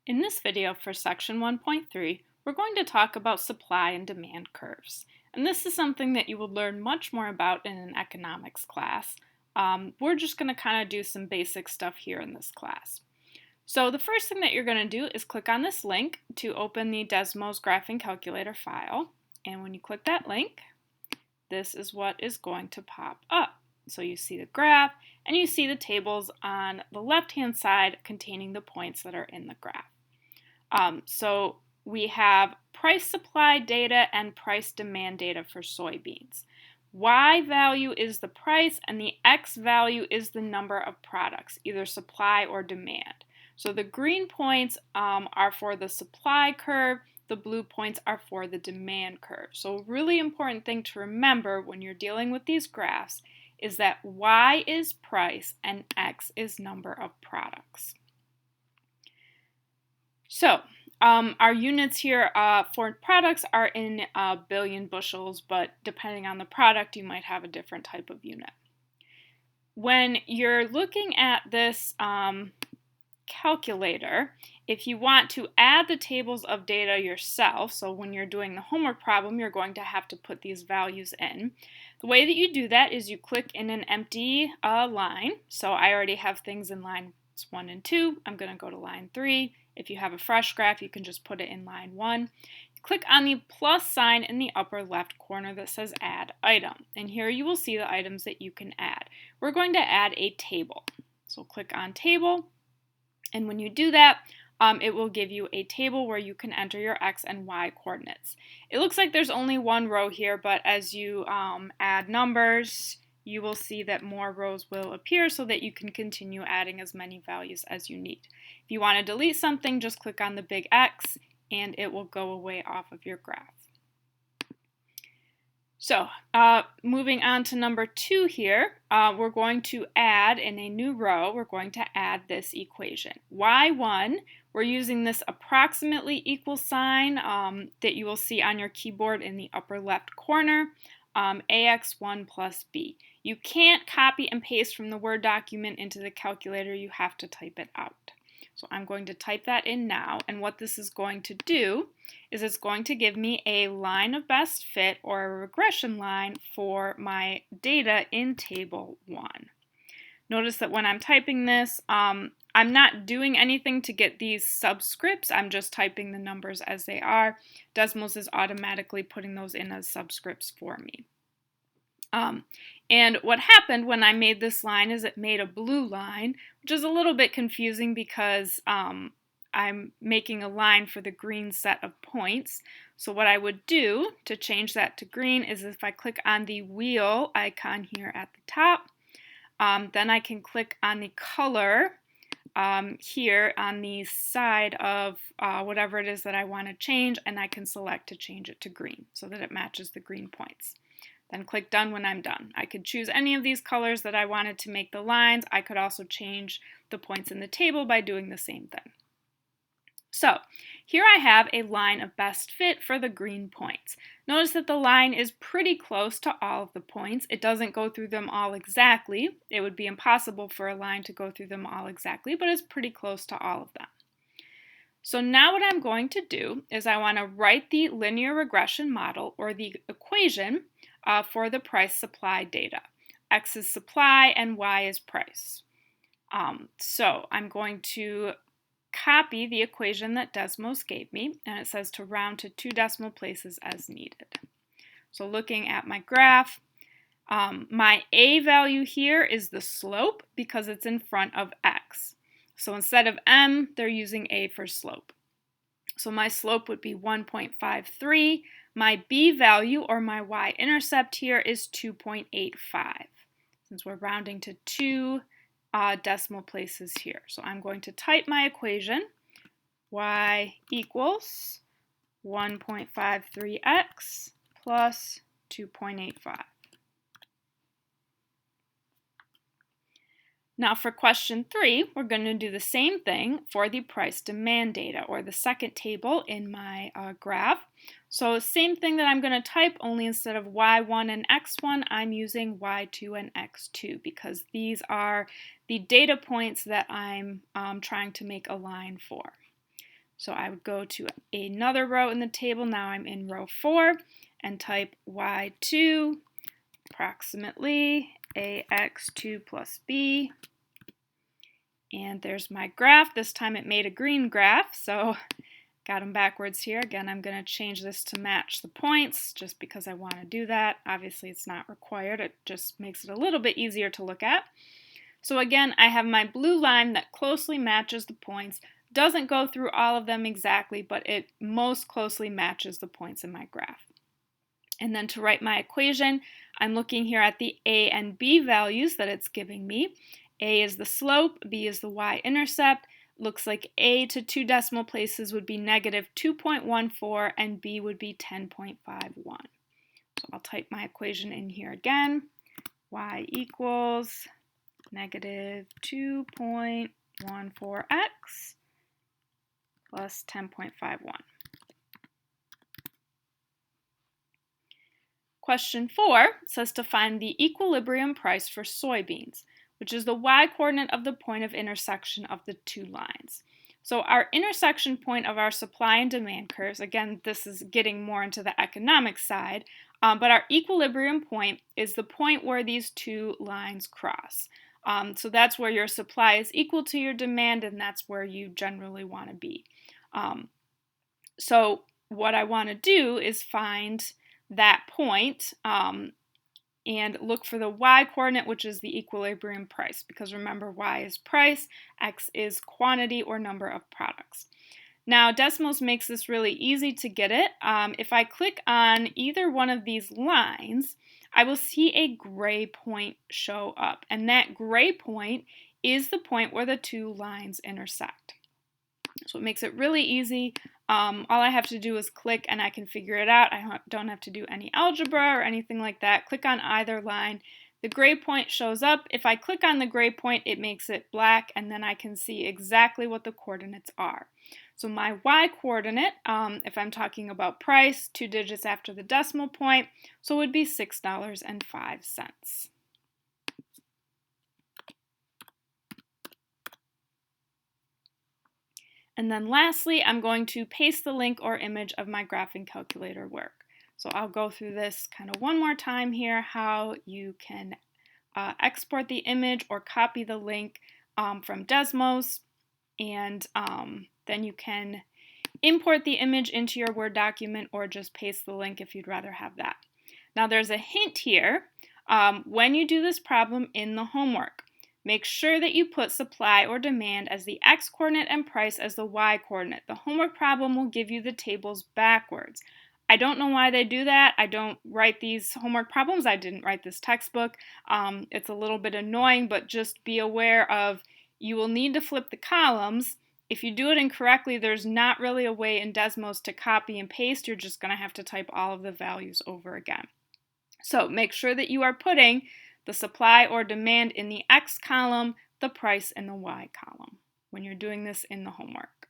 In this video for section 1.3, we're going to talk about supply and demand curves. And this is something that you will learn much more about in an economics class. We're just going to kind of do some basic stuff here in this class. So the first thing that you're going to do is click on this link to open the Desmos graphing calculator file. And when you click that link, this is what is going to pop up. So you see the graph and you see the tables on the left-hand side containing the points that are in the graph. So we have price supply data and price demand data for soybeans. Y value is the price and the X value is the number of products, either supply or demand. So the green points are for the supply curve, the blue points are for the demand curve. So a really important thing to remember when you're dealing with these graphs is that Y is price and X is number of products. So our units here for products are in billion bushels, but depending on the product, you might have a different type of unit. When you're looking at this calculator, if you want to add the tables of data yourself, so when you're doing the homework problem, you're going to have to put these values in. The way that you do that is you click in an empty line. So I already have things in lines 1 and 2. I'm going to go to line 3. If you have a fresh graph, you can just put it in line 1. Click on the plus sign in the upper left corner that says Add Item. And here you will see the items that you can add. We're going to add a table. So click on Table. And when you do that, it will give you a table where you can enter your X and Y coordinates. It looks like there's only one row here, but as you add numbers, you will see that more rows will appear so that you can continue adding as many values as you need. If you want to delete something, just click on the big X and it will go away off of your graph. So moving on to number 2 here, we're going to add in a new row, we're going to add this equation. Y1, we're using this approximately equal sign that you will see on your keyboard in the upper left corner, AX1 plus B. You can't copy and paste from the Word document into the calculator, you have to type it out. So I'm going to type that in now, and what this is going to do is it's going to give me a line of best fit or a regression line for my data in table 1. Notice that when I'm typing this, I'm not doing anything to get these subscripts, I'm just typing the numbers as they are. Desmos is automatically putting those in as subscripts for me. And what happened when I made this line is it made a blue line, which is a little bit confusing because I'm making a line for the green set of points. So what I would do to change that to green is if I click on the wheel icon here at the top, then I can click on the color here on the side of whatever it is that I want to change, and I can select to change it to green so that it matches the green points. Then click Done when I'm done. I could choose any of these colors that I wanted to make the lines. I could also change the points in the table by doing the same thing. So here I have a line of best fit for the green points. Notice that the line is pretty close to all of the points. It doesn't go through them all exactly. It would be impossible for a line to go through them all exactly, but it's pretty close to all of them. So now what I'm going to do is I want to write the linear regression model or the equation for the price supply data. X is supply and Y is price. So I'm going to copy the equation that Desmos gave me, and it says to round to 2 decimal places as needed. So looking at my graph, my A value here is the slope because it's in front of X. So instead of M, they're using A for slope. So my slope would be 1.53. My B value, or my y-intercept here, is 2.85, since we're rounding to 2 decimal places here. So I'm going to type my equation, y equals 1.53x plus 2.85. Now for question 3, we're going to do the same thing for the price demand data, or the second table in my graph. So same thing that I'm going to type, only instead of y1 and x1, I'm using y2 and x2 because these are the data points that I'm trying to make a line for. So I would go to another row in the table. Now I'm in row 4 and type y2 approximately ax2 plus b. And there's my graph. This time it made a green graph, so got them backwards here. Again, I'm going to change this to match the points just because I want to do that. Obviously, it's not required. It just makes it a little bit easier to look at. So again, I have my blue line that closely matches the points. Doesn't go through all of them exactly, but it most closely matches the points in my graph. And then to write my equation, I'm looking here at the a and b values that it's giving me. A is the slope, b is the y-intercept. Looks like a to 2 decimal places would be negative 2.14 and b would be 10.51. So I'll type my equation in here again. Y equals negative 2.14x plus 10.51. Question 4 says to find the equilibrium price for soybeans, which is the y-coordinate of the point of intersection of the two lines. So our intersection point of our supply and demand curves, again, this is getting more into the economic side, but our equilibrium point is the point where these two lines cross. So that's where your supply is equal to your demand, and that's where you generally want to be. So what I want to do is find that point and look for the y-coordinate, which is the equilibrium price, because remember, y is price, x is quantity or number of products. Now, Desmos makes this really easy to get it. If I click on either one of these lines, I will see a gray point show up, and that gray point is the point where the two lines intersect. So it makes it really easy. All I have to do is click and I can figure it out. I don't have to do any algebra or anything like that. Click on either line. The gray point shows up. If I click on the gray point, it makes it black, and then I can see exactly what the coordinates are. So my y-coordinate, if I'm talking about price, 2 digits after the decimal point, so it would be $6.05. And then lastly, I'm going to paste the link or image of my graphing calculator work. So I'll go through this kind of one more time here, how you can export the image or copy the link from Desmos, and then you can import the image into your Word document or just paste the link if you'd rather have that. Now there's a hint here. When you do this problem in the homework, make sure that you put supply or demand as the x-coordinate and price as the y-coordinate. The homework problem will give you the tables backwards. I don't know why they do that. I don't write these homework problems. I didn't write this textbook. It's a little bit annoying, but just be aware of you will need to flip the columns. If you do it incorrectly, there's not really a way in Desmos to copy and paste. You're just going to have to type all of the values over again. So make sure that you are putting the supply or demand in the X column, the price in the Y column when you're doing this in the homework.